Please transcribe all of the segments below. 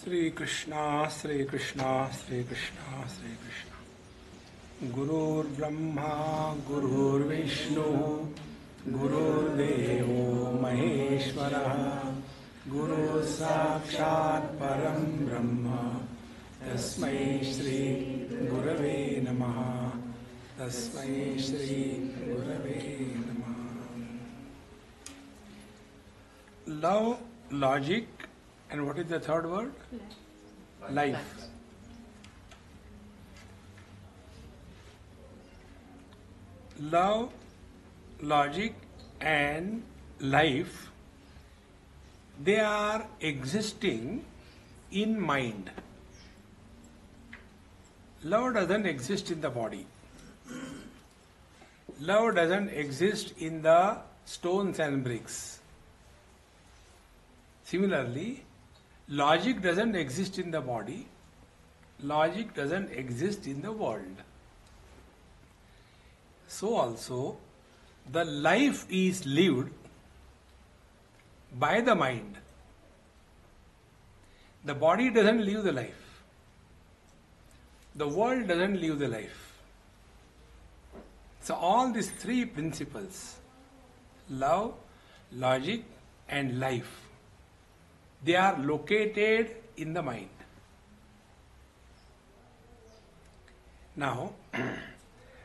Sri Krishna, Sri Krishna, Sri Krishna, Sri Krishna. Gurur Brahma, Gurur Vishnu, Gurur Devo Maheshwara, Guru Sakshat Param Brahma, Tasmai Shri Gurave Namaha, Tasmai Shri Gurave Namaha. Love, logic, and what is the third word? Life. Love, logic, and life, they are existing in mind. Love doesn't exist in the body. Love doesn't exist in the stones and bricks. Similarly, logic doesn't exist in the body. Logic doesn't exist in the world. So also, the life is lived by the mind. The body doesn't live the life. The world doesn't live the life. So all these three principles, love, logic, and life, they are located in the mind. Now,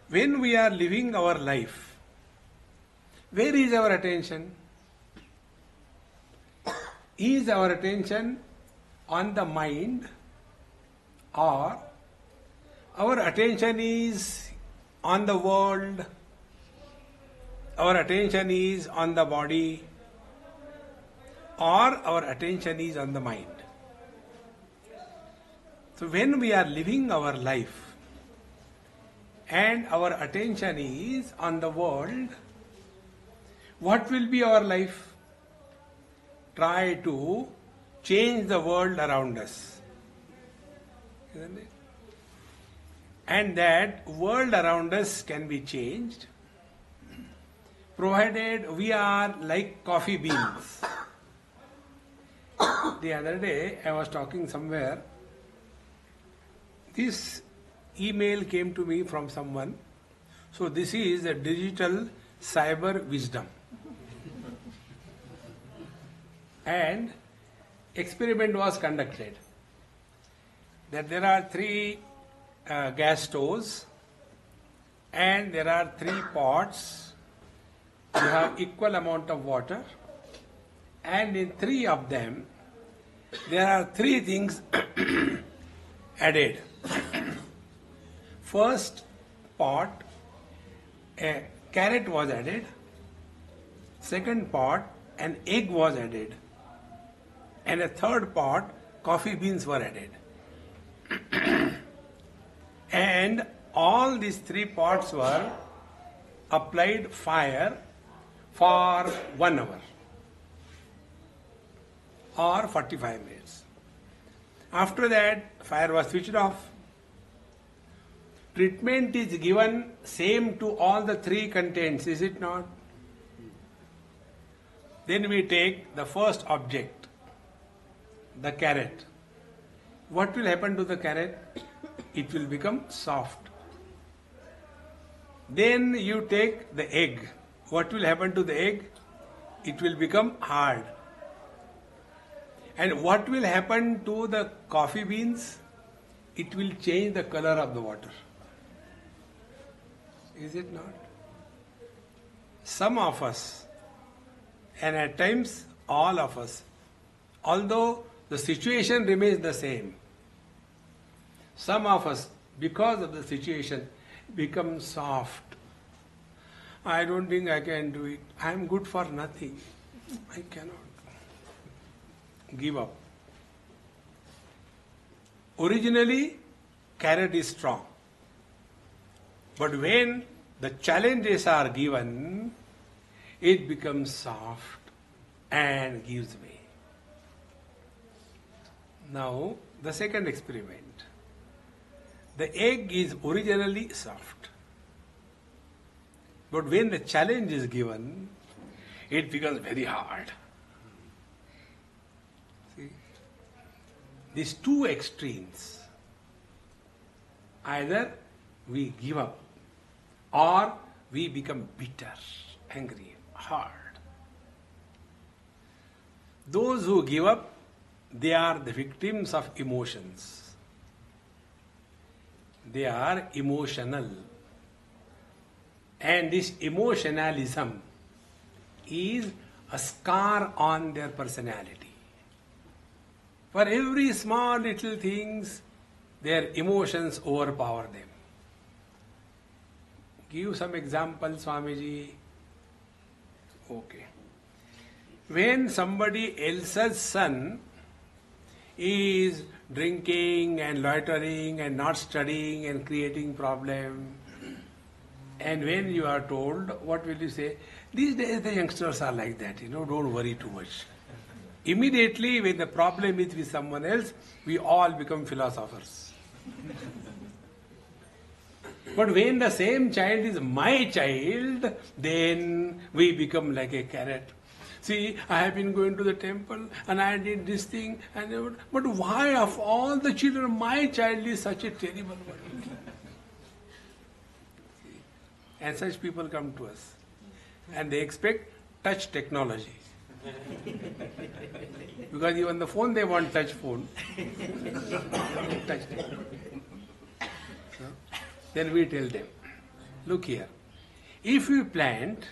when we are living our life, where is our attention? Is our attention on the mind, or our attention is on the world, our attention is on the body, or our attention is on the mind? So when we are living our life and our attention is on the world, what will be our life? Try to change the world around us. Isn't it? And that world around us can be changed provided we are like coffee beans. The other day I was talking somewhere. This email came to me from someone. So this is a digital cyber wisdom. And experiment was conducted that there are three gas stoves and there are three pots. You have equal amount of water, and in three of them there are three things added. First pot, a carrot was added. Second pot, an egg was added. And a third pot, coffee beans were added. And all these three pots were applied fire for 1 hour or 45 minutes. After that, fire was switched off. Treatment is given same to all the three contents, is it not? Then we take the first object, the carrot. What will happen to the carrot? It will become soft. Then you take the egg. What will happen to the egg? It will become hard. And what will happen to the coffee beans? It will change the color of the water. Is it not? Some of us, and at times all of us, although the situation remains the same, some of us, because of the situation, become soft. I don't think I can do it. I am good for nothing. I cannot. Give up. Originally, carrot is strong. But when the challenges are given, it becomes soft and gives way. Now, the second experiment. The egg is originally soft. But when the challenge is given, it becomes very hard. See? these two extremes. Either we give up or we become bitter, angry, hard. Those who give up, they are the victims of emotions. They are emotional. And this emotionalism is a scar on their personality. For every small little things, their emotions overpower them. Give some examples, Swamiji. Okay. When somebody else's son is drinking and loitering and not studying and creating problem, and when you are told, what will you say? These days the youngsters are like that, don't worry too much. Immediately when the problem is with someone else, we all become philosophers. But when the same child is my child, then we become like a carrot. See, I have been going to the temple and I did this thing, but why of all the children my child is such a terrible one? And such people come to us and they expect touch technology. Because even the phone they want touch phone. Touch technology. So, then we tell them, look here, if you plant,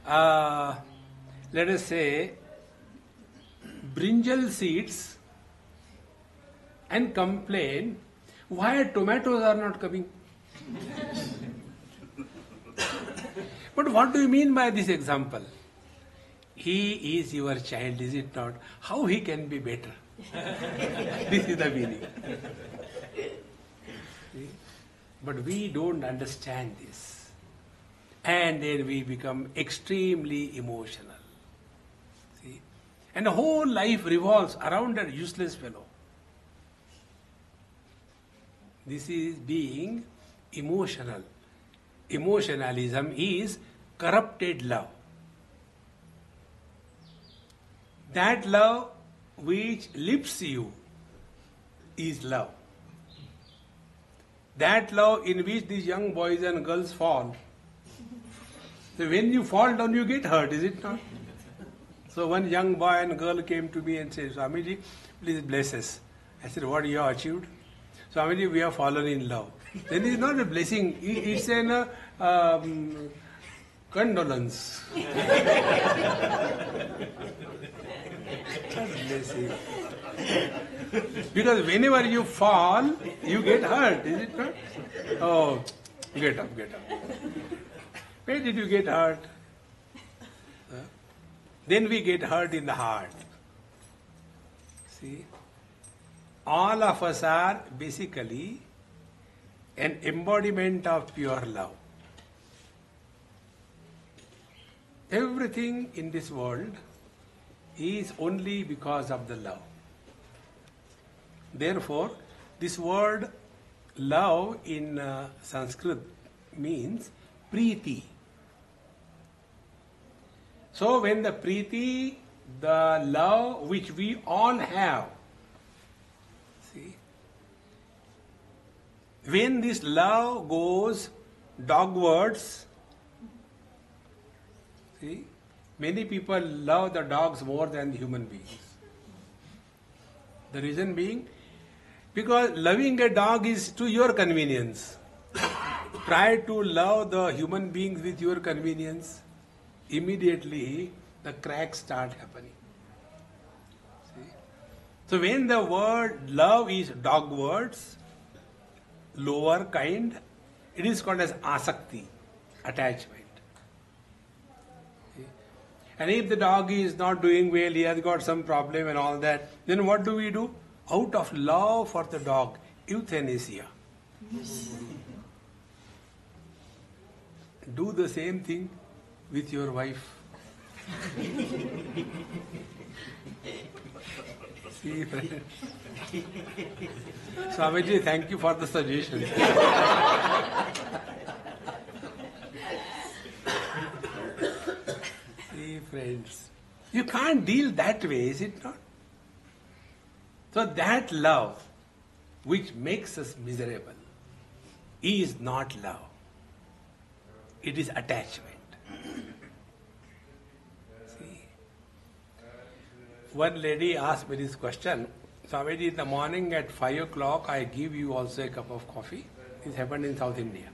let us say, brinjal seeds and complain, why tomatoes are not coming? But what do you mean by this example? He is your child, is it not? How he can be better? This is the meaning. See? But we don't understand this. And then we become extremely emotional. See? And the whole life revolves around that useless fellow. This is being emotional. Emotionalism is corrupted love. That love which lifts you is love. That love in which these young boys and girls fall. So when you fall down, you get hurt, is it not? So one young boy and girl came to me and said, Swamiji, please bless us. I said, what you have achieved? Swamiji, we have fallen in love. Then it's not a blessing, it's an condolence. Blessing. Because whenever you fall, you get hurt, is it not? Oh, get up, get up. Where did you get hurt? Then we get hurt in the heart. See? All of us are basically an embodiment of pure love. Everything in this world is only because of the love. Therefore, this word love in Sanskrit means preeti. So when the preeti, the love which we all have, see, when this love goes dogwards, see, many people love the dogs more than the human beings. The reason being, because loving a dog is to your convenience. Try to love the human beings with your convenience, immediately the cracks start happening. See? So when the word love is dogwards, lower kind, it is called as asakti, attachment. See? And if the dog is not doing well, he has got some problem and all that, then what do we do? Out of love for the dog, euthanasia. Do the same thing with your wife. See, friend. Swamiji, thank you for the suggestion. See, friends, you can't deal that way, is it not? So that love which makes us miserable is not love. It is attachment. See? One lady asked me this question. Swamiji, in the morning at 5 o'clock, I give you also a cup of coffee. This happened in South India.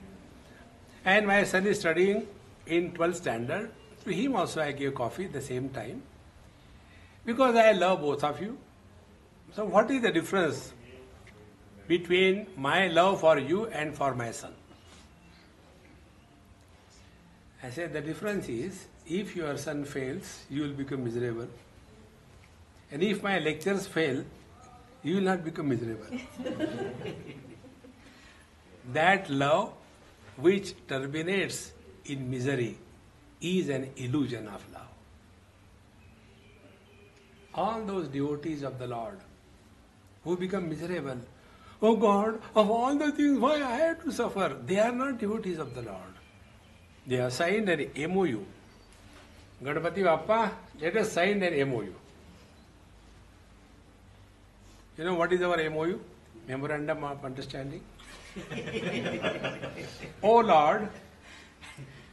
And my son is studying in 12th standard. To him also I give coffee at the same time. Because I love both of you. So what is the difference between my love for you and for my son? I said the difference is, if your son fails, you will become miserable. And if my lectures fail, you will not become miserable. That love which terminates in misery is an illusion of love. All those devotees of the Lord who become miserable, oh God, of all the things, why I have to suffer? They are not devotees of the Lord. They have signed an MOU. Ganpati Bappa, let us sign an MOU. You know what is our MOU? Memorandum of Understanding. Oh Lord,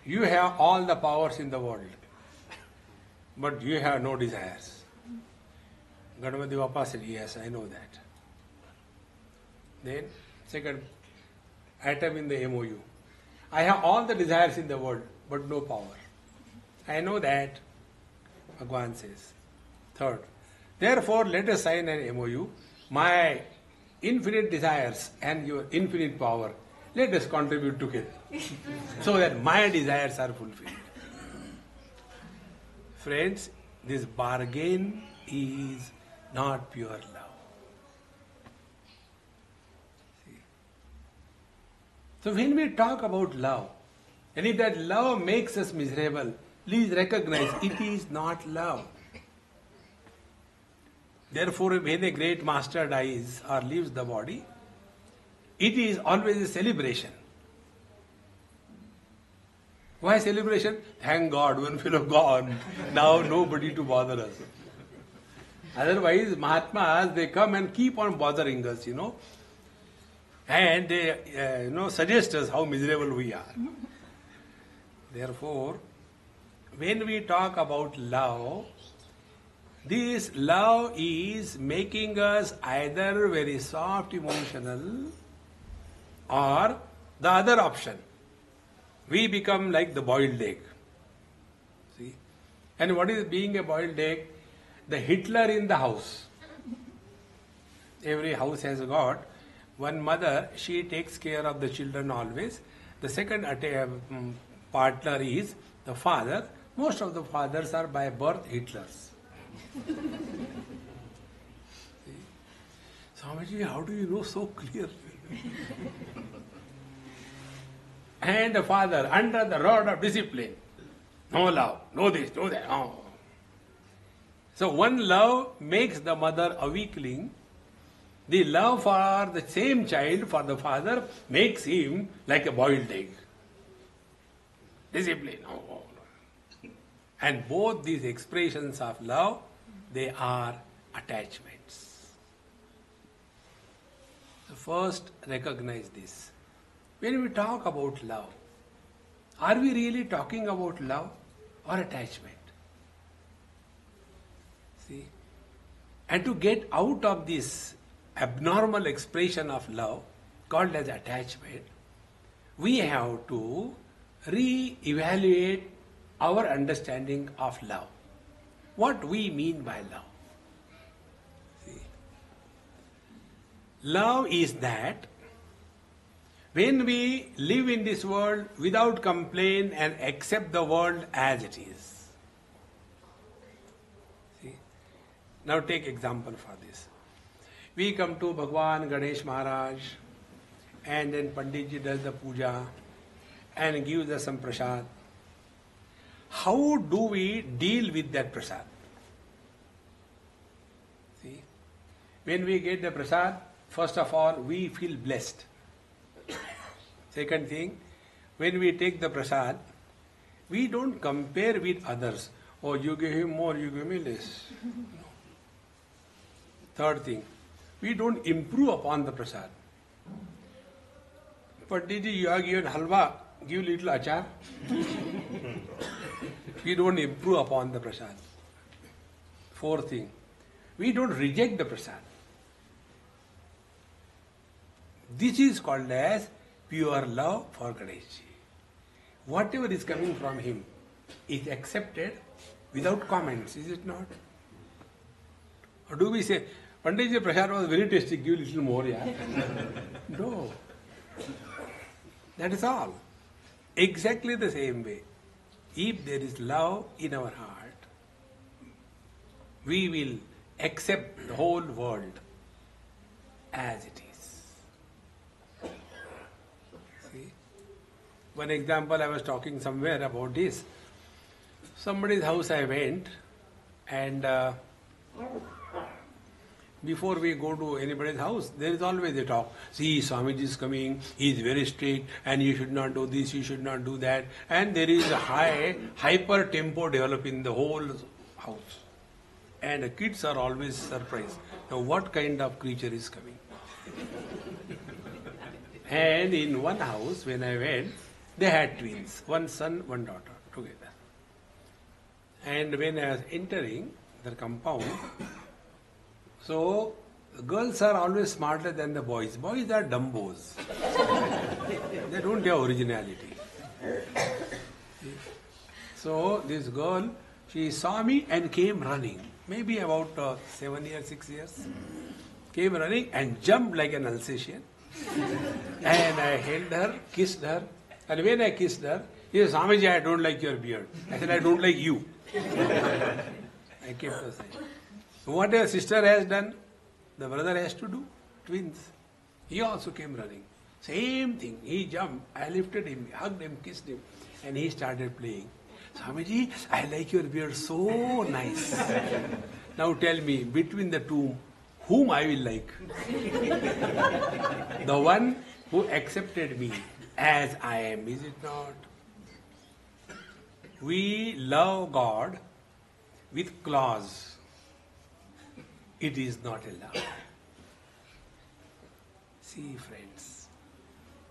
you have all the powers in the world, but you have no desires. Ganpati Bappa said, yes, I know that. Then, second item in the MOU. I have all the desires in the world, but no power. I know that, Bhagavan says. Third, therefore let us sign an MOU. My infinite desires and your infinite power, let us contribute together so that my desires are fulfilled. Friends, this bargain is not pure love. See? So when we talk about love, and if that love makes us miserable, please recognize it is not love. Therefore, when a great master dies or leaves the body, it is always a celebration. Why celebration? Thank God, one fellow gone. Now nobody to bother us. Otherwise, Mahatmas, they come and keep on bothering us, and they, suggest us how miserable we are. Therefore, when we talk about love, this love is making us either very soft emotional or the other option. We become like the boiled egg. See? And what is being a boiled egg? The Hitler in the house. Every house has got one mother, she takes care of the children always. The second partner is the father. Most of the fathers are by birth Hitlers. Swamiji, how do you know so clearly? And the father, under the rod of discipline, no love, no this, no that. No. So one love makes the mother a weakling. The love for the same child, for the father, makes him like a boiled egg. Discipline. No. And both these expressions of love, they are attachments. So first, recognize this. When we talk about love, are we really talking about love or attachment? See? And to get out of this abnormal expression of love, called as attachment, we have to re-evaluate our understanding of love. What we mean by love. See? Love is that when we live in this world without complaint and accept the world as it is. See? Now take example for this. We come to Bhagwan Ganesh Maharaj, and then Panditji does the puja and gives us some prasad. How do we deal with that prasad? See, when we get the prasad, first of all, we feel blessed. Second thing, when we take the prasad, we don't compare with others. Oh, you give him more, you give me less. No. Third thing, We don't improve upon the prasad. Panditji, you are given halwa, give little achar. We don't improve upon the prasad. Fourth thing, we don't reject the prasad. This is called as pure love for Ganeshji. Whatever is coming from him is accepted without comments, is it not? Or do we say, Panditji, prasad was very tasty, give little more, yeah? No. That is all. Exactly the same way. If there is love in our heart, we will accept the whole world as it is. See? One example, I was talking somewhere about this. Somebody's house I went, and before we go to anybody's house, there is always a talk. See, Swamiji is coming, he is very strict, and you should not do this, you should not do that. And there is a hyper tempo developing the whole house. And the kids are always surprised. Now, what kind of creature is coming? And in one house, when I went, they had twins, one son, one daughter, together. And when I was entering their compound, so the girls are always smarter than the boys. Boys are dumbos. They don't have originality. So this girl, she saw me and came running. Maybe about 7 years, 6 years. Came running and jumped like an Alsatian. And I held her, kissed her. And when I kissed her, he said, Swamiji, I don't like your beard. I said, I don't like you. I kept aside. What a sister has done, the brother has to do. Twins. He also came running. Same thing. He jumped. I lifted him, hugged him, kissed him. And he started playing. Swamiji, I like your beard, so nice. Now tell me, between the two, whom I will like? The one who accepted me as I am, is it not? We love God with clause. It is not a love. See, friends,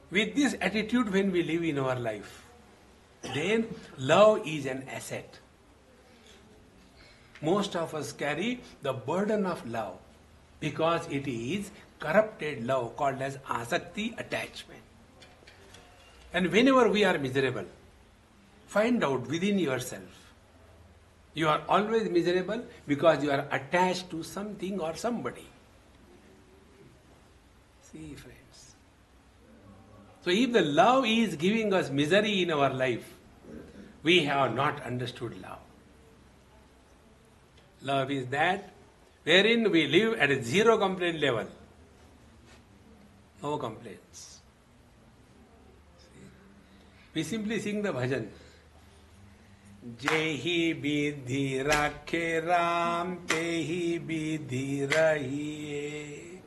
with this attitude when we live in our life, then love is an asset. Most of us carry the burden of love because it is corrupted love called as asakti, attachment. And whenever we are miserable, find out within yourself. You are always miserable because you are attached to something or somebody. See, friends. So if the love is giving us misery in our life, we have not understood love. Love is that wherein we live at a zero complaint level. No complaints. See? We simply sing the bhajan. Jehi bidhi rakhe Ram, tehi bidhi rahiye.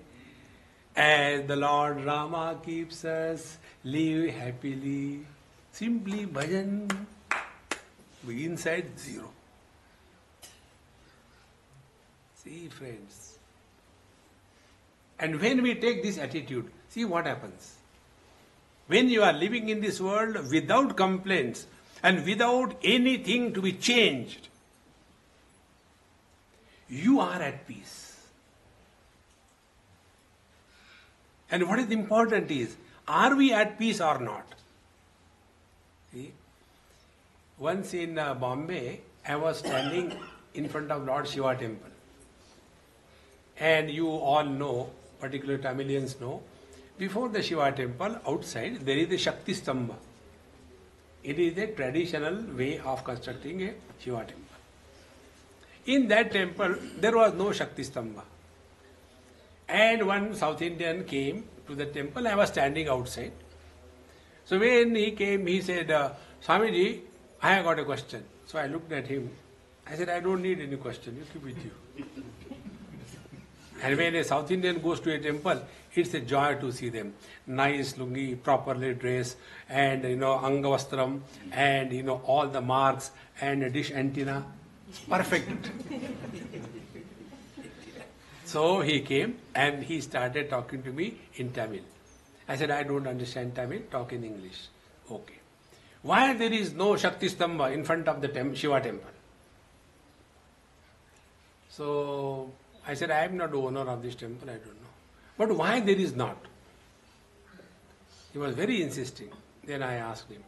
As the Lord Rama keeps us, live happily. Simply bhajan. We inside zero. See, friends. And when we take this attitude, see what happens. When you are living in this world without complaints and without anything to be changed, you are at peace. And what is important is, are we at peace or not? See? Once in Bombay, I was standing in front of Lord Shiva temple. And you all know, particularly Tamilians know, before the Shiva temple, outside, there is a Shakti Stamba. It is a traditional way of constructing a Shiva temple. In that temple, there was no Shakti Stamba. And one South Indian came to the temple. I was standing outside. So when he came, he said, Swamiji, I have got a question. So I looked at him. I said, I don't need any question. You keep with you. And when a South Indian goes to a temple, it's a joy to see them. Nice lungi, properly dressed, and angavastram, and all the marks, and a dish antenna. Perfect. So he came and he started talking to me in Tamil. I said, I don't understand Tamil, talk in English. Okay. Why there is no Shakti Stamba in front of the Shiva temple? So I said, I am not the owner of this temple, I don't know. But why there is not? He was very insisting. Then I asked him,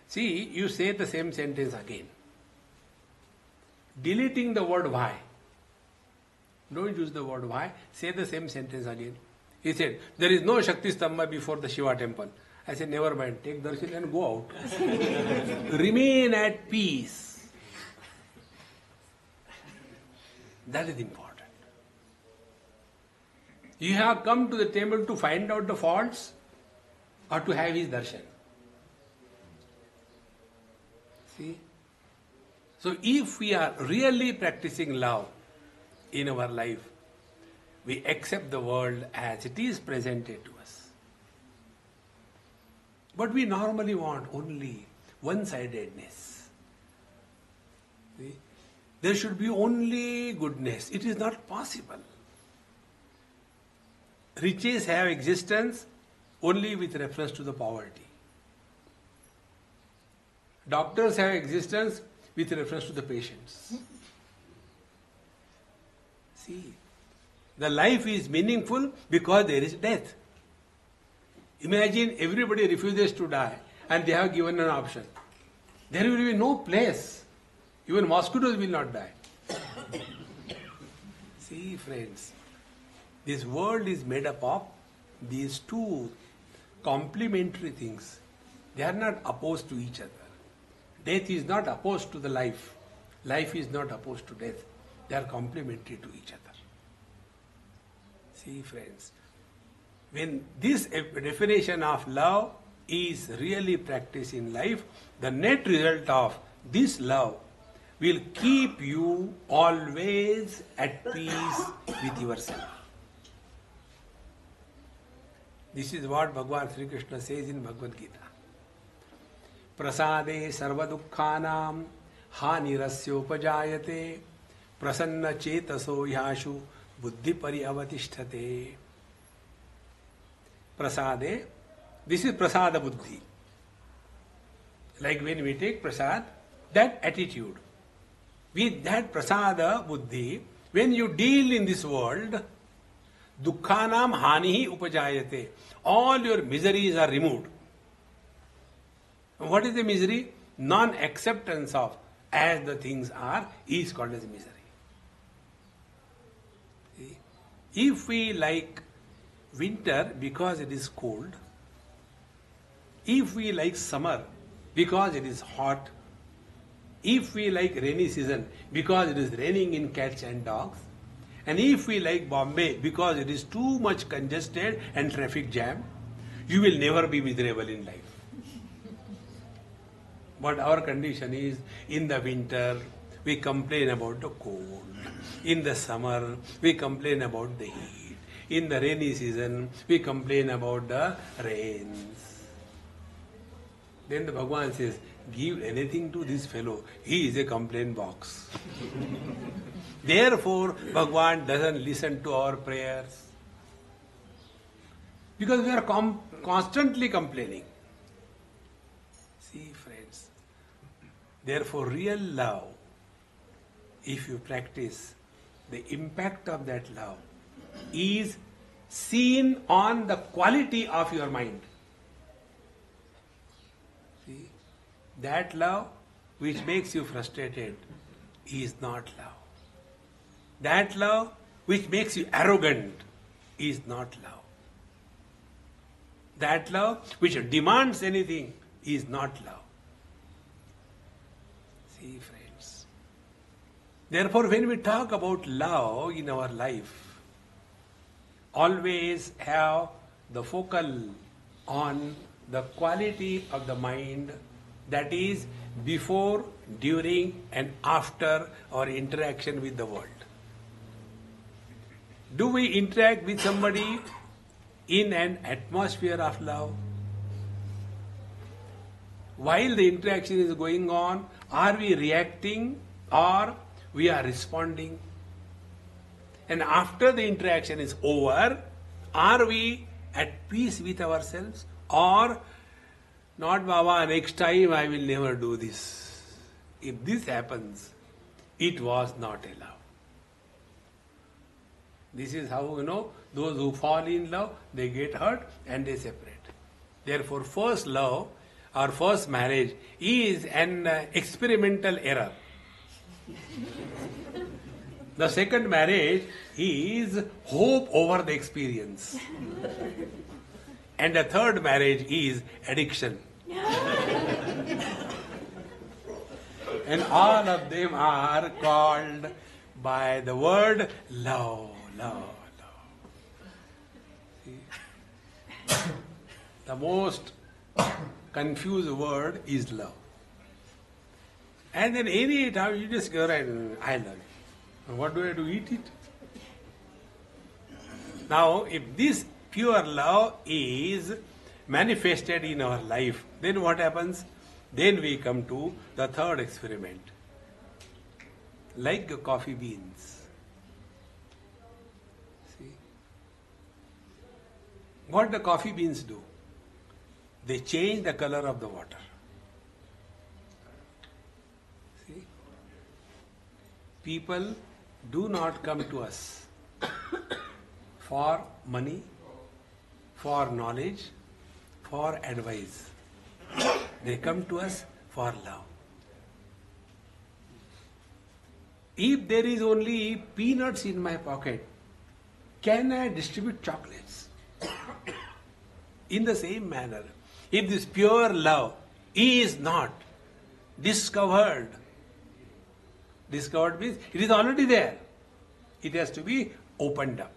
see, you say the same sentence again. Deleting the word why. Don't use the word why, say the same sentence again. He said, there is no Shakti Stamba before the Shiva temple. I said, never mind, take darshan and go out. Remain at peace. That is important. You have come to the temple to find out the faults or to have his darshan. See? So if we are really practicing love in our life, we accept the world as it is presented to us. But we normally want only one-sidedness. See? There should be only goodness. It is not possible. Riches have existence only with reference to the poverty. Doctors have existence with reference to the patients. See, the life is meaningful because there is death. Imagine everybody refuses to die and they have given an option. There will be no place. Even mosquitoes will not die. See, friends, this world is made up of these two complementary things. They are not opposed to each other. Death is not opposed to the life. Life is not opposed to death. They are complementary to each other. See, friends, when this definition of love is really practiced in life, the net result of this love will keep you always at peace with yourself. This is what Bhagavan Sri Krishna says in Bhagavad Gita. Prasade sarva dukkhanam hanirasyopajayate prasanna chetaso yashu buddhi pariavatisthate. Prasade, this is prasada buddhi. Like when we take prasad, that attitude. With that prasada buddhi, when you deal in this world, dukkhanam hanihi upajayate. All your miseries are removed. What is the misery? Non-acceptance of as the things are is called as misery. See? If we like winter because it is cold, if we like summer because it is hot, if we like rainy season because it is raining in cats and dogs, and if we like Bombay because it is too much congested and traffic jam, you will never be miserable in life. But our condition is, in the winter, we complain about the cold. In the summer, we complain about the heat. In the rainy season, we complain about the rains. Then the Bhagavan says, give anything to this fellow. He is a complaint box. Therefore, Bhagavan doesn't listen to our prayers. Because we are constantly complaining. See, friends. Therefore, real love, if you practice, the impact of that love is seen on the quality of your mind. See, that love which makes you frustrated is not love. That love which makes you arrogant is not love. That love which demands anything is not love. See, friends. Therefore, when we talk about love in our life, always have the focal on the quality of the mind, that is before, during and after our interaction with the world. Do we interact with somebody in an atmosphere of love? While the interaction is going on, are we reacting or we are responding? And after the interaction is over, are we at peace with ourselves? Or, not Baba, next time I will never do this. If this happens, it was not a love. This is how, those who fall in love, they get hurt and they separate. Therefore, first love or first marriage is an experimental error. The second marriage is hope over the experience. And the third marriage is addiction. And all of them are called by the word love, love, love. See? The most confused word is love. And then any time you just go and I love it. What do I do? Eat it? Now, if this pure love is manifested in our life, then what happens? Then we come to the third experiment. Like the coffee beans. See? What the coffee beans do? They change the color of the water. See? People do not come to us for money, for knowledge, for advice. They come to us for love. If there is only peanuts in my pocket, can I distribute chocolates? In the same manner, if this pure love is not discovered means it is already there. It has to be opened up.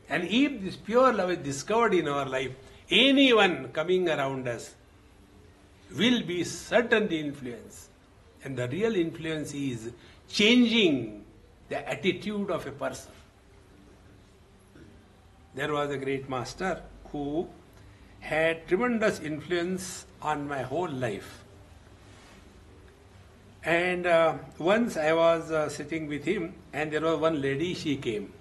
And if this pure love is discovered in our life, anyone coming around us will be certainly influenced. And the real influence is changing the attitude of a person. There was a great master who had tremendous influence on my whole life. And once I was sitting with him, and there was one lady, she came.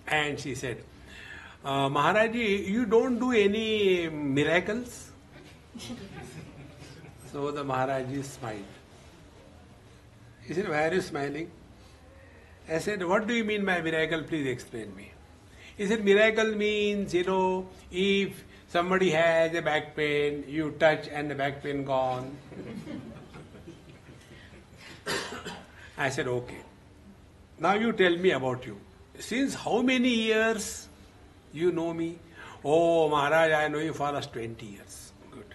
And she said, Maharaji, you don't do any miracles? So the Maharaji smiled. He said, why are you smiling? I said, what do you mean by miracle? Please explain me. He said, miracle means, if somebody has a back pain, you touch and the back pain gone. I said, okay. Now you tell me about you. Since how many years you know me? Oh, Maharaj, I know you for last 20 years. Good.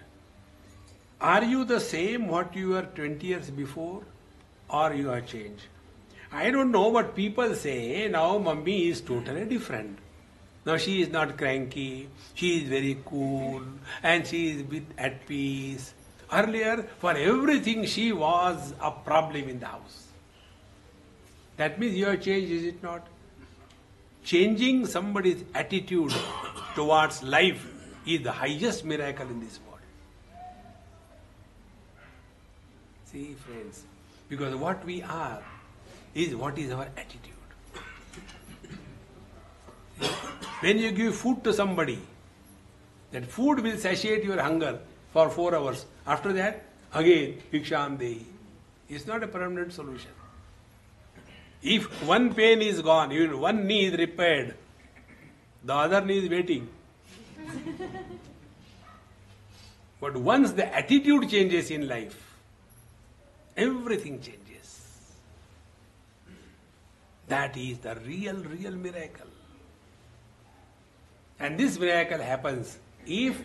Are you the same what you were 20 years before? Or you have changed? I don't know, but people say now Mummy is totally different. Now she is not cranky, she is very cool, and she is at peace. Earlier, for everything she was a problem in the house. That means you have changed, is it not? Changing somebody's attitude towards life is the highest miracle in this world. See, friends, because what we are is what is our attitude. When you give food to somebody, that food will satiate your hunger for 4 hours. After that, again, Bhiksham Dehi. It's not a permanent solution. If one pain is gone, one knee is repaired, the other knee is waiting. But once the attitude changes in life, everything changes. That is the real miracle. And this miracle happens if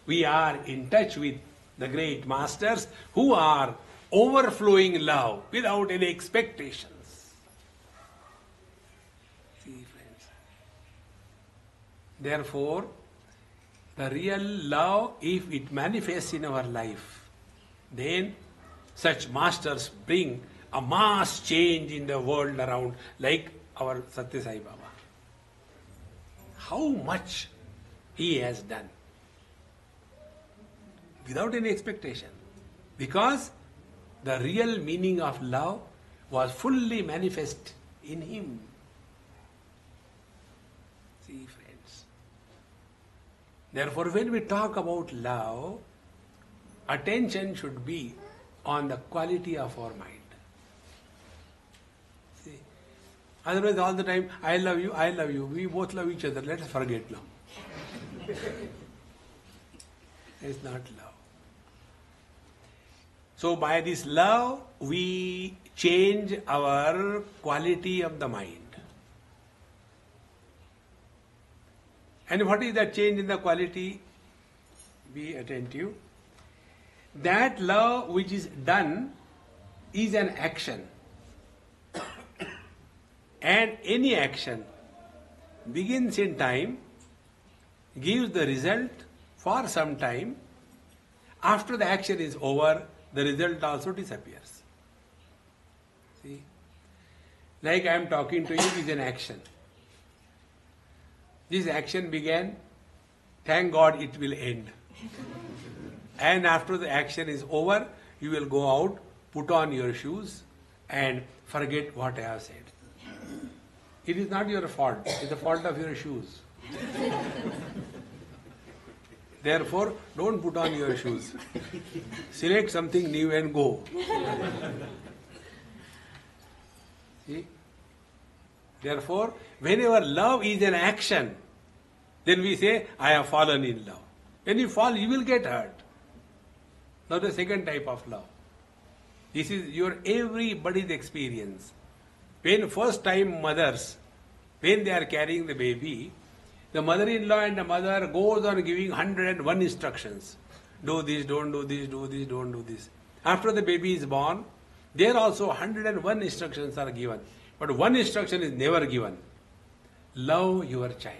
we are in touch with the great masters who are overflowing love without any expectations. See, friends. Therefore, the real love, if it manifests in our life, then such masters bring a mass change in the world around, like our Satya Sai Baba. How much he has done without any expectation. Because the real meaning of love was fully manifest in him. See, friends. Therefore, when we talk about love, attention should be on the quality of our mind. See? Otherwise, all the time, I love you, we both love each other, let us forget now. It's not love. So by this love, we change our quality of the mind. And what is that change in the quality? Be attentive. That love which is done is an action. And any action begins in time, gives the result for some time. After the action is over, the result also disappears. See? Like I am talking to you is an action. This action began, thank God it will end. And after the action is over, you will go out, put on your shoes and forget what I have said. It is not your fault, it is the fault of your shoes. Therefore, don't put on your shoes. Select something new and go. See? Therefore, whenever love is an action, then we say, I have fallen in love. When you fall, you will get hurt. Now the second type of love. This is your everybody's experience. When first time mothers, when they are carrying the baby, the mother-in-law and the mother goes on giving 101 instructions. Do this, don't do this, do this, don't do this. After the baby is born, there also 101 instructions are given. But one instruction is never given. Love your child.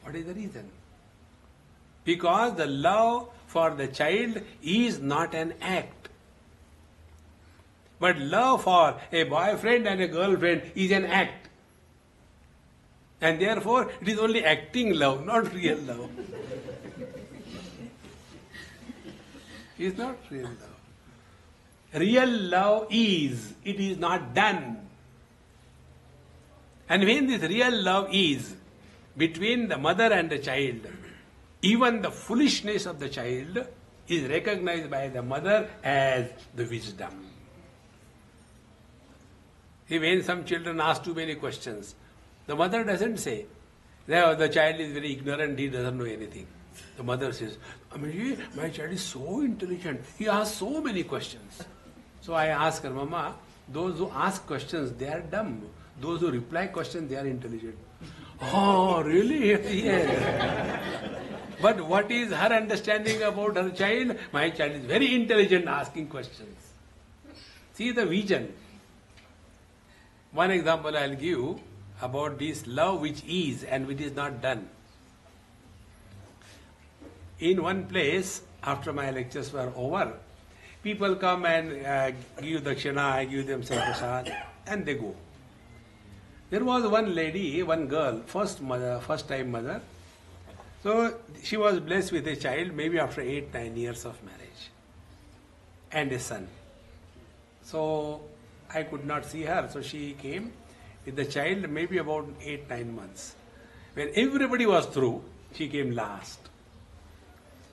What is the reason? Because the love for the child is not an act. But love for a boyfriend and a girlfriend is an act. And therefore, it is only acting love, not real love. It is not real love. Real love is, it is not done. And when this real love is between the mother and the child, even the foolishness of the child is recognized by the mother as the wisdom. See, when some children ask too many questions, the mother doesn't say, the child is very ignorant, he doesn't know anything. The mother says, my child is so intelligent, he asks so many questions. So I ask her, Mama, those who ask questions, they are dumb. Those who reply questions, they are intelligent. Oh, really? Yes. But what is her understanding about her child? My child is very intelligent asking questions. See the vision. One example I will give about this love which is and which is not done. In one place, after my lectures were over, people come and give dakshina, I give them some prasad, and they go. There was one lady, one girl, first time mother. So she was blessed with a child, maybe after 8-9 years of marriage, and a son. So I could not see her, so she came with the child, maybe about 8-9 months. When everybody was through, she came last.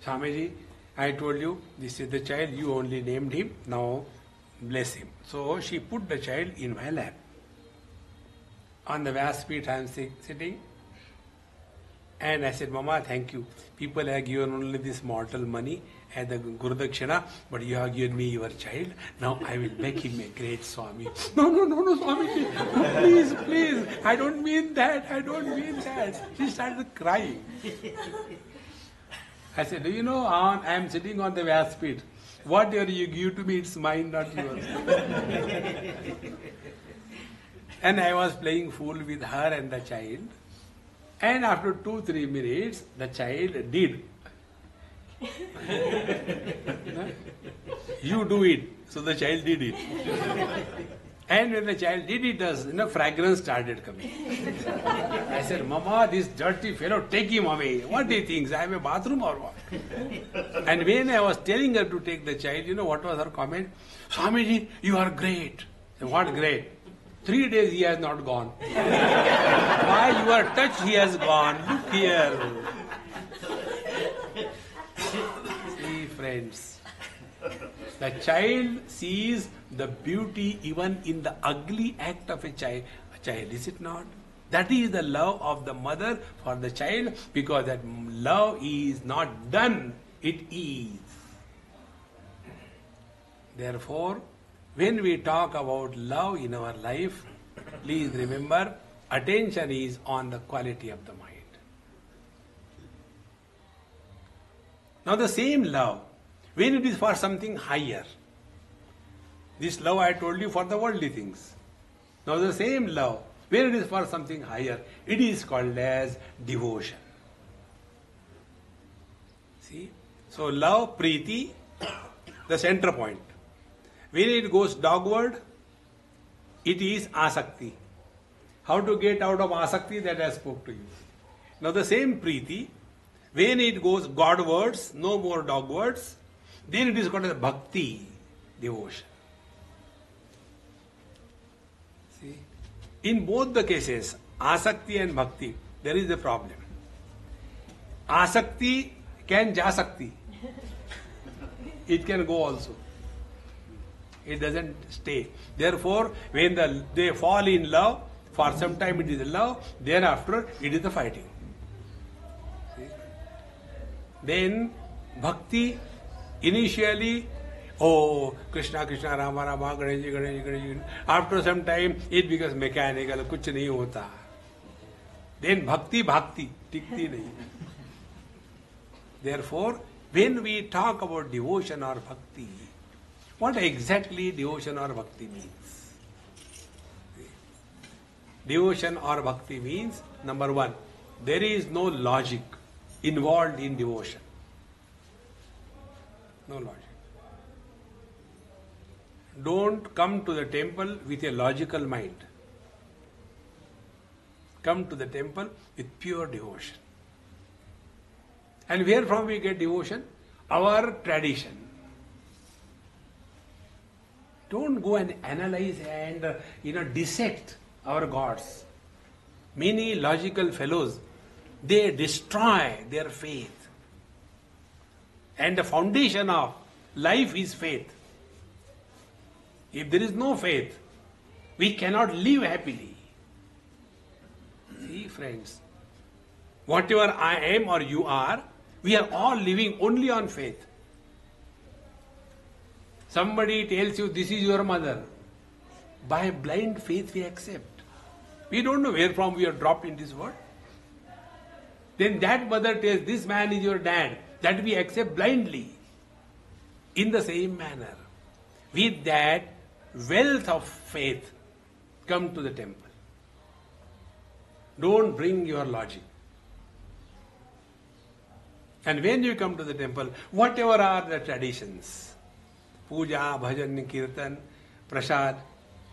Swamiji, I told you, this is the child, you only named him, now bless him. So she put the child in my lap. On the Vyaspeeth I am sitting, and I said, Mama, thank you. People have given only this mortal money as the Guru Dakshina, but you have given me your child. Now I will make him a great Swami. No, Swamiji. Please. I don't mean that. She started crying. I said, do you know, I am sitting on the Vyaspeeth. Whatever you give to me, it's mine, not yours. And I was playing fool with her and the child. And after 2-3 minutes, the child did. You do it. So the child did it. And when the child did it, fragrance started coming. I said, Mama, this dirty fellow, take him away. What do he thinks? I have a bathroom or what? And when I was telling her to take the child, what was her comment? Swamiji, you are great. I said, what great? 3 days he has not gone. By your touch he has gone. Look here. See, friends. The child sees the beauty even in the ugly act of a child, is it not? That is the love of the mother for the child, because that love is not done, it is. Therefore, when we talk about love in our life, please remember, attention is on the quality of the mind. Now the same love, when it is for something higher, this love I told you for the worldly things. Now the same love, when it is for something higher, it is called as devotion. See? So love, priti, the center point. When it goes dogward, it is asakti. How to get out of asakti, that I spoke to you. Now the same priti, when it goes Godwards, no more dogwards, then it is called as bhakti, devotion. See? In both the cases, asakti and bhakti, there is a problem. Asakti can jasakti. It can go also. It doesn't stay. Therefore, when they fall in love, for some time it is love, then after it is the fighting. See? Then bhakti, initially, Krishna, Krishna, Rama, Rama, Ganesh, Ganesh, Ganesh. After some time, it becomes mechanical, kuch nahi hota. Then bhakti, bhakti, tikti nahi. Therefore, when we talk about devotion or bhakti, what exactly devotion or bhakti means? Devotion or bhakti means, number one, there is no logic involved in devotion. No logic. Don't come to the temple with a logical mind. Come to the temple with pure devotion. And where from we get devotion? Our tradition. Don't go and analyze and dissect our gods. Many logical fellows, they destroy their faith. And the foundation of life is faith. If there is no faith, we cannot live happily. See, friends, whatever I am or you are, we are all living only on faith. Somebody tells you this is your mother. By blind faith we accept. We don't know where from we are dropped in this world. Then that mother tells this man is your dad. That we accept blindly. In the same manner, with that wealth of faith, come to the temple. Don't bring your logic. And when you come to the temple, whatever are the traditions, puja, bhajan, kirtan, prasad,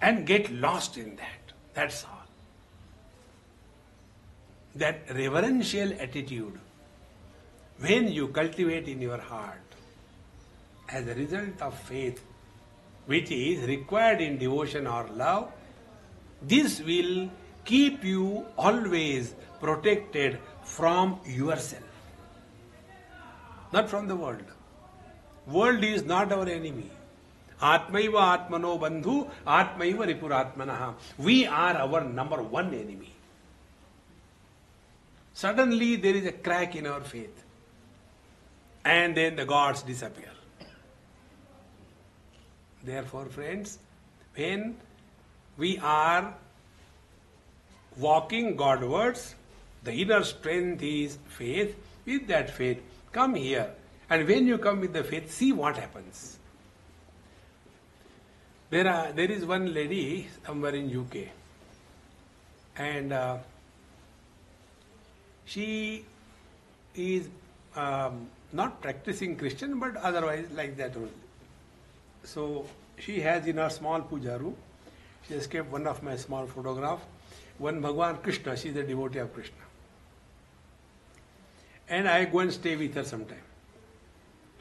and get lost in that. That's all. That reverential attitude, when you cultivate in your heart, as a result of faith, which is required in devotion or love, this will keep you always protected from yourself, not from the world. World is not our enemy. Atmaiva atmano bandhu, atmaiva ripuratmanaha. We are our number one enemy. Suddenly there is a crack in our faith. And then the gods disappear. Therefore, friends, when we are walking Godwards, the inner strength is faith. With that faith, come here. And when you come with the faith, see what happens. There is one lady somewhere in UK, and she is not practicing Christian, but otherwise like that only. So she has in her small puja room She has kept one of my small photograph. One Bhagwan Krishna, she is a devotee of Krishna. And I go and stay with her sometime.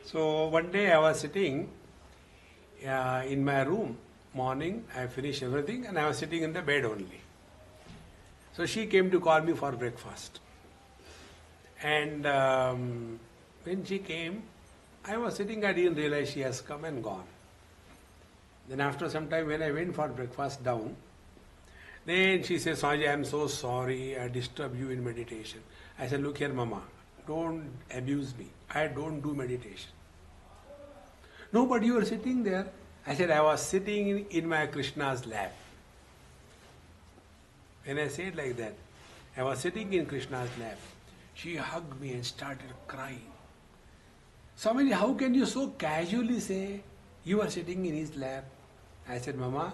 So one day I was sitting in my room, morning, I finished everything and I was sitting in the bed only. So she came to call me for breakfast. And when she came, I was sitting, I didn't realize she has come and gone. Then after some time when I went for breakfast down, then she says, Swami, I am so sorry, I disturbed you in meditation. I said, look here, Mama, don't abuse me. I don't do meditation. No, but you were sitting there. I said, I was sitting in my Krishna's lap. When I said like that, I was sitting in Krishna's lap. She hugged me and started crying. Swami, how can you so casually say you are sitting in his lap? I said, Mama,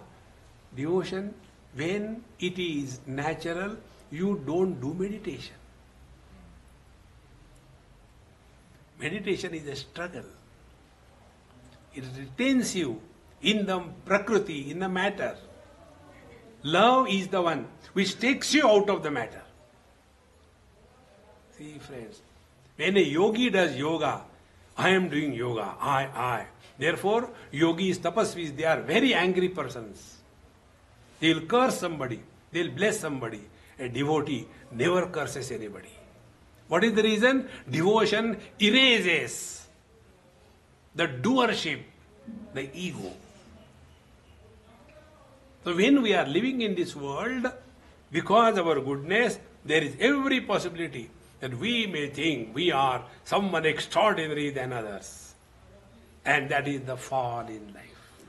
devotion, when it is natural, you don't do meditation. Meditation is a struggle. It retains you in the prakriti, in the matter. Love is the one which takes you out of the matter. See, friends, when a yogi does yoga, I am doing yoga, I. Therefore, yogis, tapasvis, they are very angry persons. They will curse somebody, they will bless somebody. A devotee never curses anybody. What is the reason? Devotion erases the doership, the ego. So when we are living in this world, because of our goodness, there is every possibility that we may think we are someone extraordinary than others. And that is the fall in life.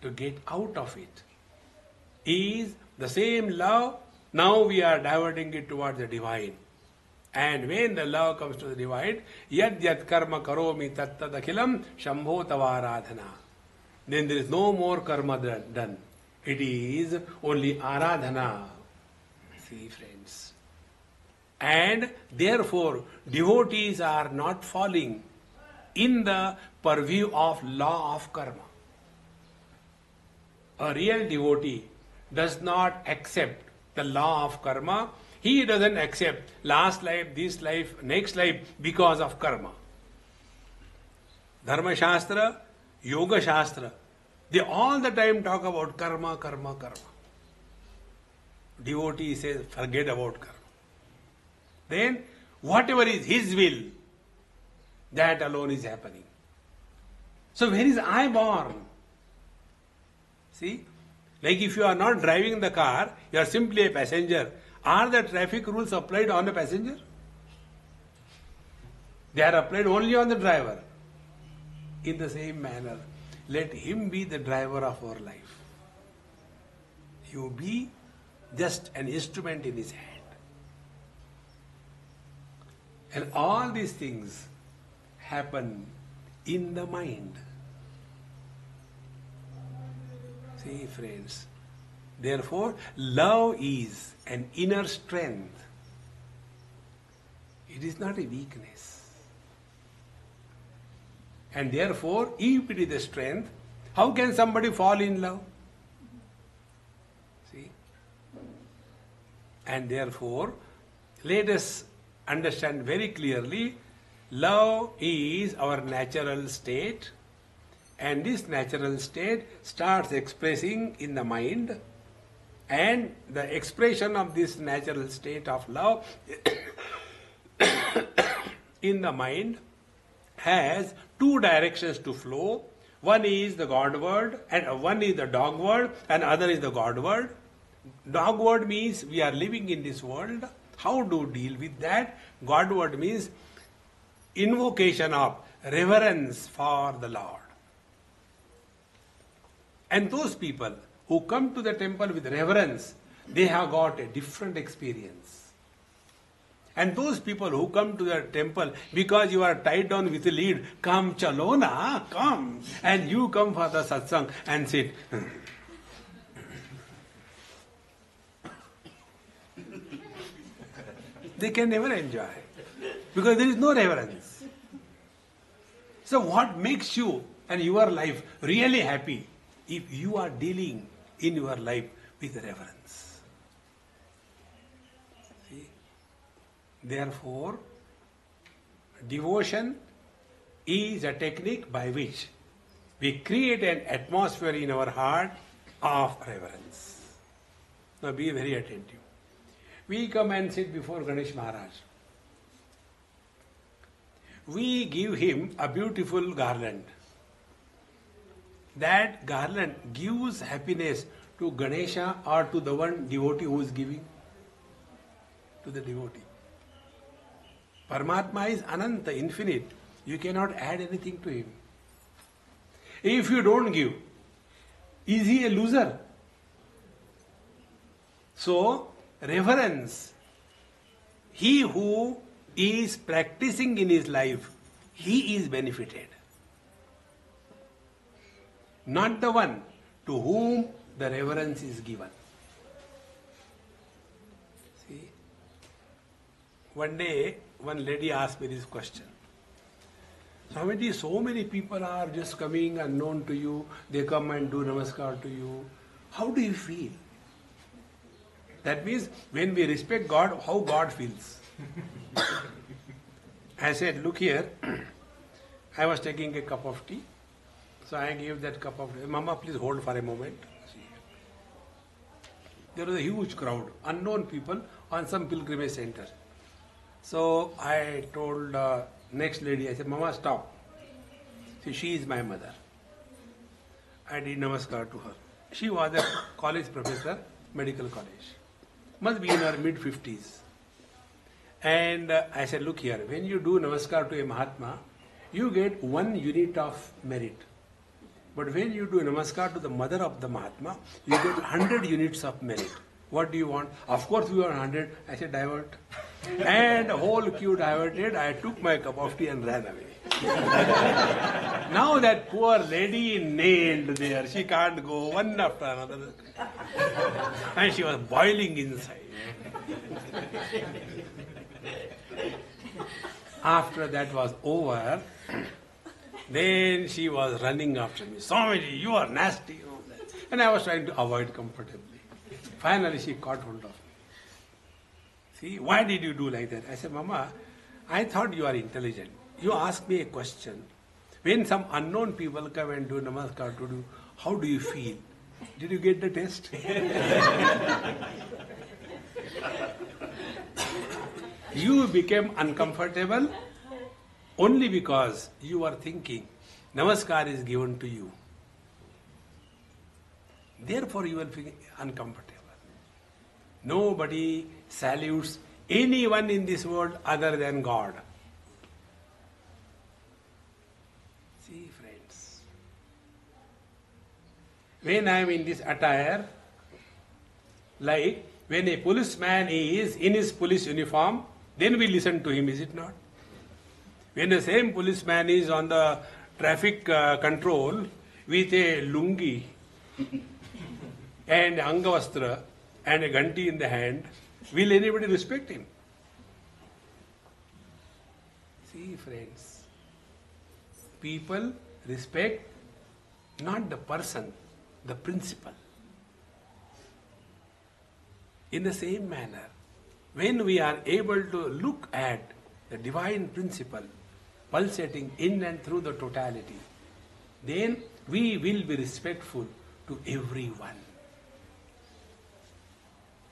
To get out of it is the same love. Now we are diverting it towards the divine. And when the love comes to the divine, yad yad karma karomi tat tad akhilam shambho tavaradhana. Then there is no more karma done. It is only aradhana. See, friends. And therefore, devotees are not falling in the purview of law of karma. A real devotee does not accept the law of karma. He doesn't accept last life, this life, next life because of karma. Dharma Shastra, Yoga Shastra, they all the time talk about karma, karma, karma. Devotee says, forget about karma. Then, whatever is his will, that alone is happening. So, where is I born? See? Like if you are not driving the car, you are simply a passenger. Are the traffic rules applied on a passenger? They are applied only on the driver. In the same manner, let him be the driver of our life. You be just an instrument in his hand. And all these things happen in the mind. See, friends, therefore, love is an inner strength. It is not a weakness. And therefore, if it is a strength, how can somebody fall in love? See? And therefore, let us understand very clearly, love is our natural state, and this natural state starts expressing in the mind, and the expression of this natural state of love in the mind has two directions to flow. One is the God word, and one is the dog word, and other is the God word. Dog word means we are living in this world. How to deal with that? God word means invocation of reverence for the Lord. And those people who come to the temple with reverence, they have got a different experience. And those people who come to the temple because you are tied down with a lead, come chalo na, come. And you come for the satsang and sit. They can never enjoy because there is no reverence. So what makes you and your life really happy? If you are dealing in your life with reverence. See? Therefore, devotion is a technique by which we create an atmosphere in our heart of reverence. Now be very attentive. We come and sit before Ganesh Maharaj. We give him a beautiful garland. That garland gives happiness to Ganesha or to the one devotee who is giving? To the devotee. Paramatma is Ananta, infinite. You cannot add anything to him. If you don't give, is he a loser? So, reverence. He who is practicing in his life, he is benefited. Not the one to whom the reverence is given. See, one day, one lady asked me this question. Swamiji, so many people are just coming unknown to you, they come and do namaskar to you. How do you feel? That means when we respect God, how God feels. I said, look here, I was taking a cup of tea. So I gave that cup of tea. Mama, please hold for a moment. There was a huge crowd, unknown people on some pilgrimage center. So I told next lady, I said, Mama, stop. See, she is my mother. I did namaskar to her. She was a college professor, medical college. Must be in her mid-50s. And I said, look here, when you do namaskar to a Mahatma, you get 1 unit of merit. But when you do namaskar to the mother of the Mahatma, you get 100 units of merit. What do you want? Of course we want 100. I said, divert. And the whole queue diverted. I took my cup of tea and ran away. Now that poor lady nailed there. She can't go one after another. And she was boiling inside. After that was over, then she was running after me. Swamiji, you are nasty. And I was trying to avoid comfortably. Finally, she caught hold of me. See, why did you do like that? I said, Mama, I thought you are intelligent. You ask me a question. When some unknown people come and do namaskar to you, how do you feel? Did you get the test? You became uncomfortable only because you are thinking namaskar is given to you. Therefore you will feel uncomfortable. Nobody salutes anyone in this world other than God. See, friends, when I am in this attire, like when a policeman is in his police uniform, then we listen to him, is it not? When the same policeman is on the traffic control with a lungi and angavastra and a ganti in the hand, will anybody respect him? See, friends, people respect not the person, the principle. In the same manner, when we are able to look at the divine principle pulsating in and through the totality, then we will be respectful to everyone.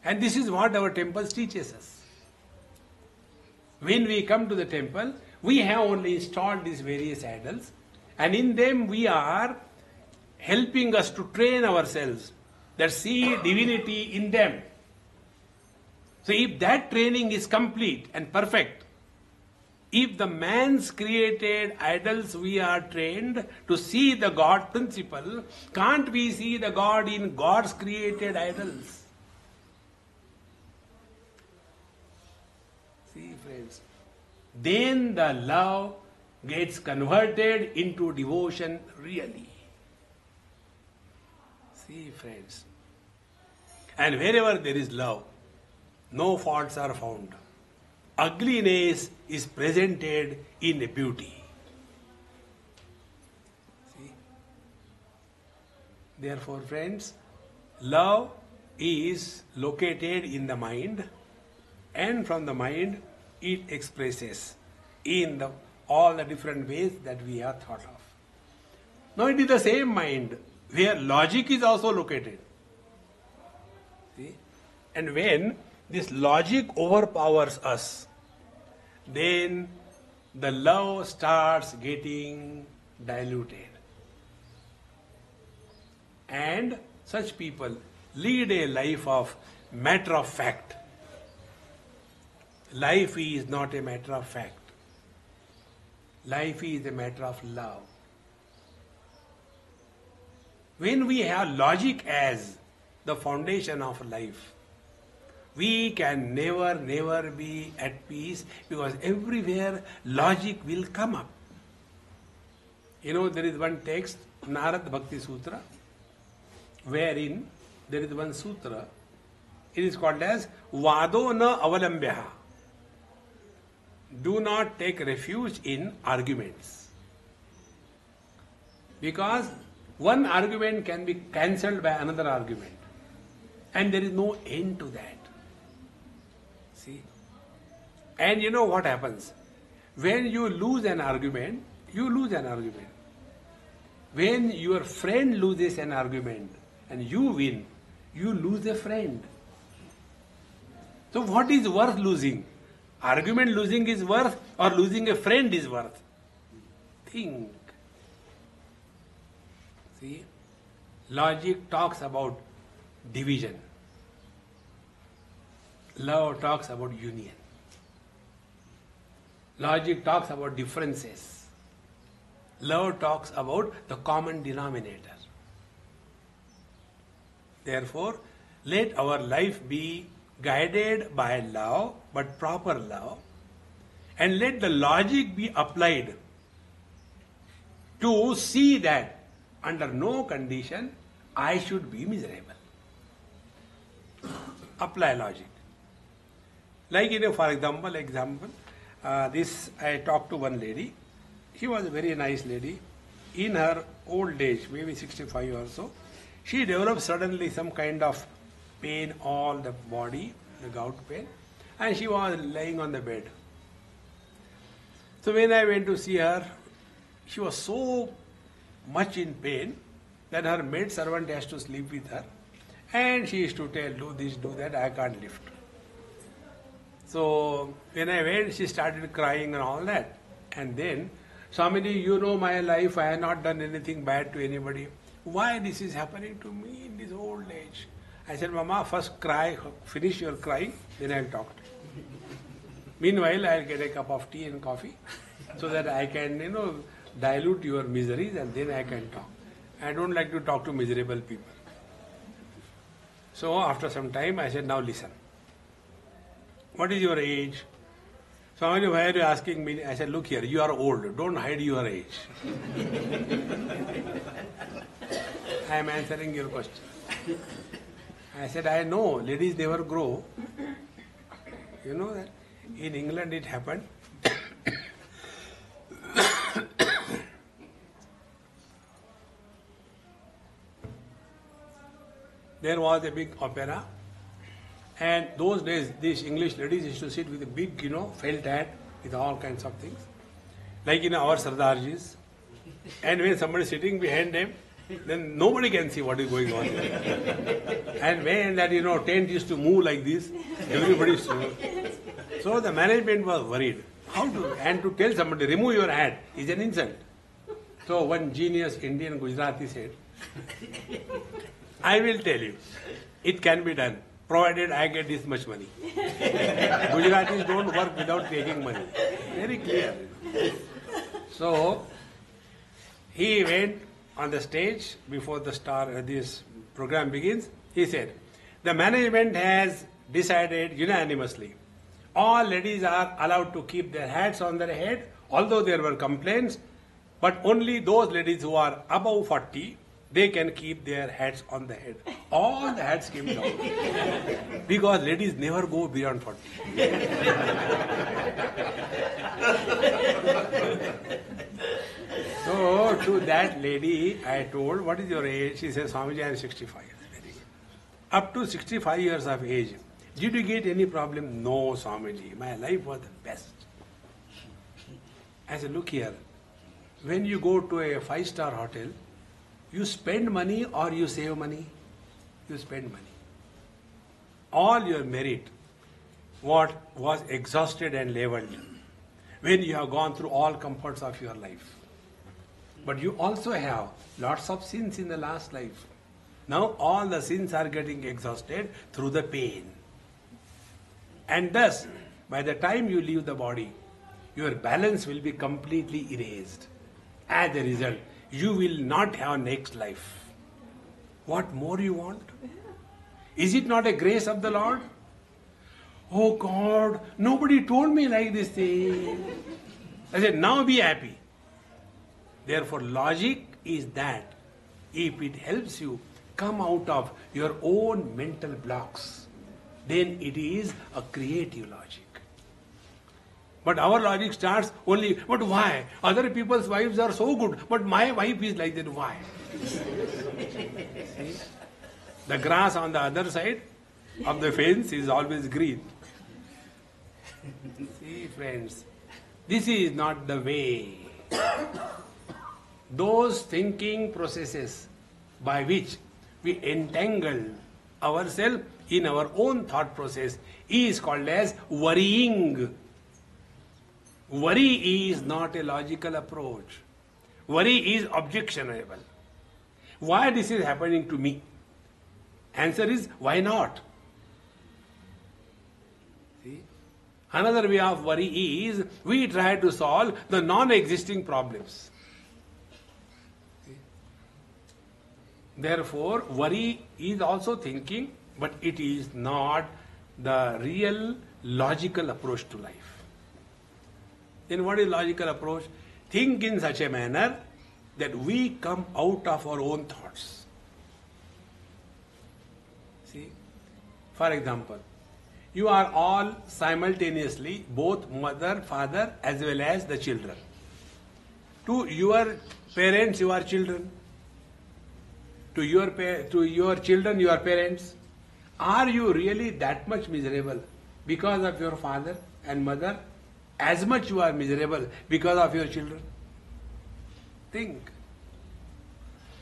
And this is what our temples teaches us. When we come to the temple, we have only installed these various idols, and in them we are helping us to train ourselves that see divinity in them. So if that training is complete and perfect, if the man's created idols we are trained to see the God principle, can't we see the God in God's created idols? See, friends, then the love gets converted into devotion really. See, friends, and wherever there is love, no faults are found. Ugliness is presented in beauty. See? Therefore, friends, Love is located in the mind, and from the mind it expresses in all the different ways that we have thought of. Now it is the same mind where logic is also located. See? And when this logic overpowers us, then the love starts getting diluted. And such people lead a life of matter of fact. Life is not a matter of fact. Life is a matter of love. When we have logic as the foundation of life, we can never be at peace, because everywhere logic will come up. You know, there is one text, Narad Bhakti Sutra, wherein there is one sutra. It is called as Vado na avalambyaha. Do not take refuge in arguments. Because one argument can be cancelled by another argument. And there is no end to that. See? And you know what happens? When you lose an argument, you lose an argument. When your friend loses an argument and you win, you lose a friend. So what is worth losing? Argument losing is worth, or losing a friend is worth? Think. See? Logic talks about division. Love talks about union. Logic talks about differences. Love talks about the common denominator. Therefore, let our life be guided by love, but proper love, and let the logic be applied to see that under no condition I should be miserable. Apply logic. Like, for example, this I talked to one lady. She was a very nice lady. In her old age, maybe 65 or so, she developed suddenly some kind of pain all the body, the gout pain, and she was lying on the bed. So when I went to see her, she was so much in pain that her maid servant has to sleep with her, and she used to tell, do this, do that, I can't lift. So when I went, she started crying and all that. And then, Swamiji, you know my life, I have not done anything bad to anybody. Why this is happening to me in this old age? I said, Mama, first cry, finish your crying, then I will talk to you. Meanwhile, I will get a cup of tea and coffee so that I can, dilute your miseries, and then I can talk. I don't like to talk to miserable people. So after some time, I said, now listen. What is your age? Swami, why are you asking me? I said, look here, you are old. Don't hide your age. I am answering your question. I said, I know, ladies never grow. You know that? In England it happened. There was a big opera. And those days, these English ladies used to sit with a big, felt hat with all kinds of things. Like our Sardarjis. And when somebody is sitting behind them, then nobody can see what is going on. And when that, tent used to move like this, everybody used to know. So the management was worried. And to tell somebody, remove your hat is an insult. So one genius Indian Gujarati said, I will tell you, it can be done, provided I get this much money. Gujaratis don't work without taking money. Very clear. So, he went on the stage before this program begins. He said, the management has decided unanimously, all ladies are allowed to keep their hats on their head, although there were complaints, but only those ladies who are above 40, they can keep their hats on the head. All the hats came down. Because ladies never go beyond 40. So to that lady, I told, what is your age? She says, Swamiji, I am 65. Very good. up to 65 years of age, did you get any problem? No, Swamiji, my life was the best. I said, look here, when you go to a 5-star hotel, you spend money or you save money? You spend money. All your merit, what was exhausted and leveled, when you have gone through all comforts of your life. But you also have lots of sins in the last life. Now all the sins are getting exhausted through the pain. And thus, by the time you leave the body, your balance will be completely erased. As a result, you will not have next life. What more you want? Is it not a grace of the Lord? Oh God, nobody told me like this thing. I said, now be happy. Therefore, logic is that if it helps you come out of your own mental blocks, then it is a creative logic. But our logic starts only, but why? Other people's wives are so good, but my wife is like that, why? See? The grass on the other side of the fence is always green. See, friends, this is not the way. Those thinking processes by which we entangle ourselves in our own thought process is called as worrying. Worry is not a logical approach. Worry is objectionable. Why this is happening to me? Answer is, why not? See? Another way of worry is, we try to solve the non-existing problems. See? Therefore, worry is also thinking, but it is not the real logical approach to life. Then what is logical approach? Think in such a manner that we come out of our own thoughts. See? For example, you are all simultaneously both mother, father as well as the children. To your parents you are children. To your children you are parents. Are you really that much miserable because of your father and mother? As much you are miserable because of your children? Think.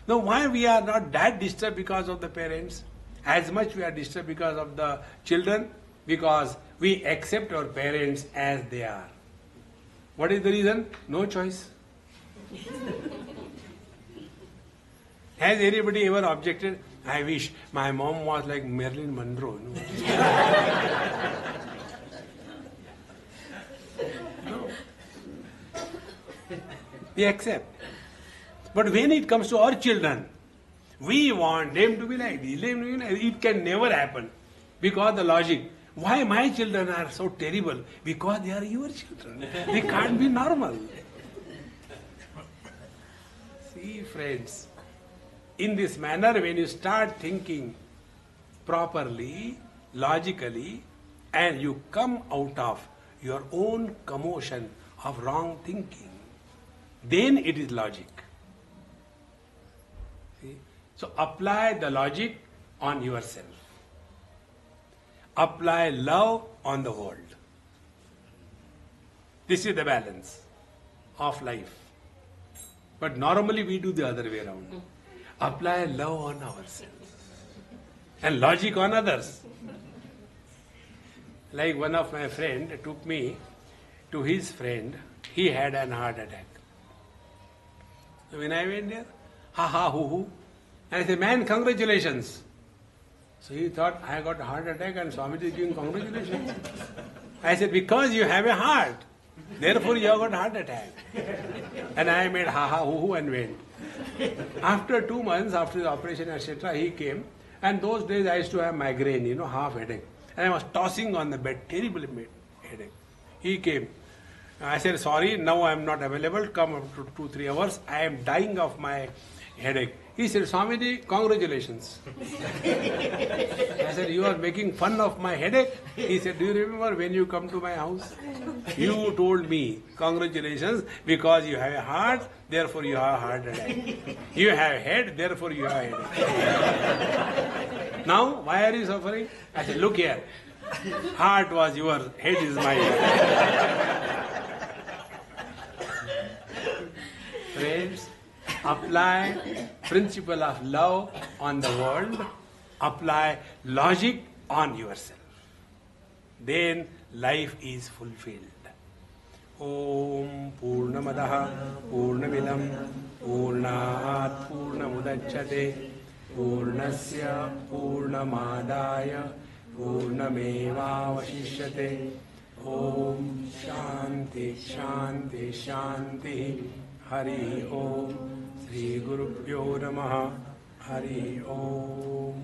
Now why we are not that disturbed because of the parents? As much we are disturbed because of the children? Because we accept our parents as they are. What is the reason? No choice. Has anybody ever objected? I wish my mom was like Marilyn Monroe. No. We accept. But when it comes to our children, we want them to be like this. It can never happen. Because the logic, why my children are so terrible? Because they are your children. They can't be normal. See, friends, in this manner, when you start thinking properly, logically, and you come out of your own commotion of wrong thinking, then it is logic. See? So apply the logic on yourself. Apply love on the world. This is the balance of life. But normally we do the other way around. Apply love on ourselves and logic on others. Like one of my friend took me to his friend, he had an heart attack. So when I went there, ha ha hoo hoo, and I said, man, congratulations. So he thought, I got a heart attack and Swami is giving congratulations. I said, because you have a heart, therefore you have got a heart attack. And I made ha ha hoo hoo and went. After 2 months, after the operation, etc., he came, and those days I used to have migraine, half headache. And I was tossing on the bed, terrible headache. He came. I said, sorry, now I am not available, come after 2-3 hours, I am dying of my headache. He said, Swamiji, congratulations. I said, you are making fun of my headache? He said, do you remember when you come to my house? You told me, congratulations, because you have a heart, therefore you have a heart attack. You have a head, therefore you have a headache. Now, why are you suffering? I said, look here. Heart was yours, head is mine. Friends, apply principle of love on the world, apply logic on yourself. Then life is fulfilled. Om Purnamadaha Purnamidam Purnat Purnamudachyate Purnasya Purnamadaya Purnamevavashishyate. Om Shanti Shanti Shanti. Hari Om. Sri Gurubhyo Namaha. Hari Om.